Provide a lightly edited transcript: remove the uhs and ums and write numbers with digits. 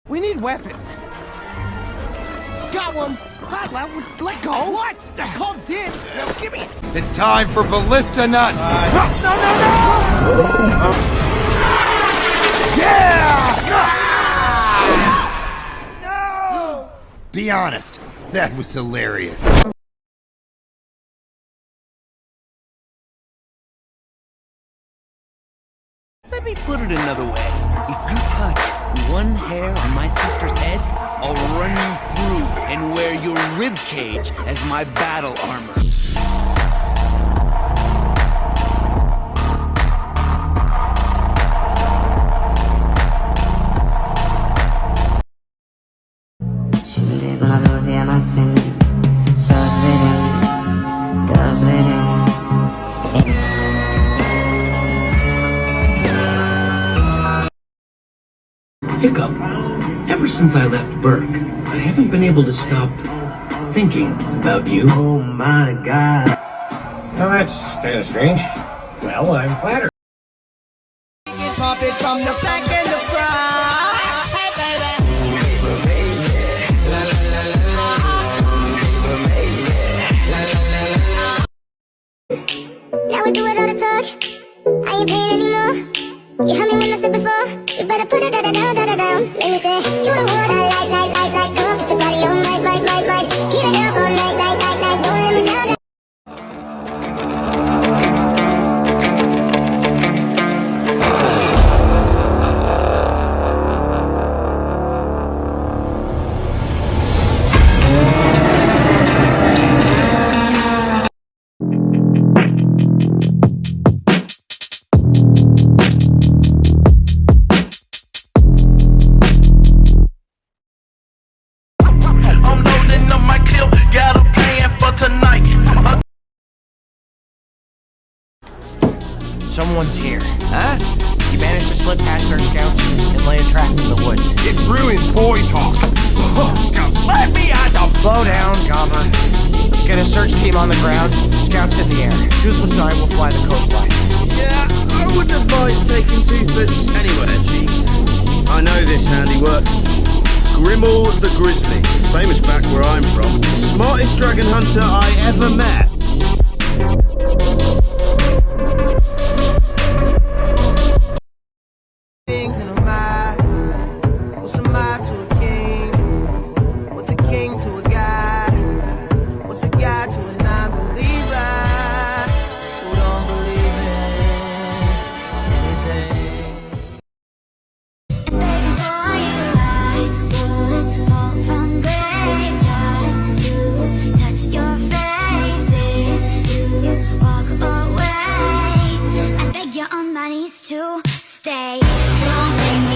We need weapons. Got one. Let go. What? Call dibs. Now give me it. It's time for Ballista Nut. No. Yeah! No! Be honest, that was hilarious. Let me put it another way. If you touch one hair on my sister's head, I'll run you through and wear your rib cage as my battle armor. Şimdi buna dur diyemezsin. Sözlerin, gözlerin. Hiccup. Ever since I left Burke, I haven't been able to stop thinking about you. Oh my God. Well, that's kind of strange. Well, I'm flattered. From the back and the front. Hey, baby. Now we do it all the talk. I ain't paying anymore. You heard me when I said before. You better put it down. Make me say, you the one I like. Come on, put your body on, right. Keep it up all night. Don't let me down. I'm loading up my clip, got a plan for tonight. Someone's here. Huh? You managed to slip past our scouts and lay a trap in the woods. It ruins boy talk. Let me out the... Slow down, Gobber. Let's get a search team on the ground. Scouts in the air. Toothless and I will fly the coastline. Yeah, I wouldn't advise taking Toothless anywhere, Chief. I know this handiwork. Grimmel the Grizzly, famous back where I'm from. The smartest dragon hunter I ever met. Things in a mind. What's a mind to a king? What's a king to a god? What's a god to a non-believer who don't believe in anything? Before you would fall from grace, just to touch your face. If you walk away, I beg you on my knees to stay. Don't think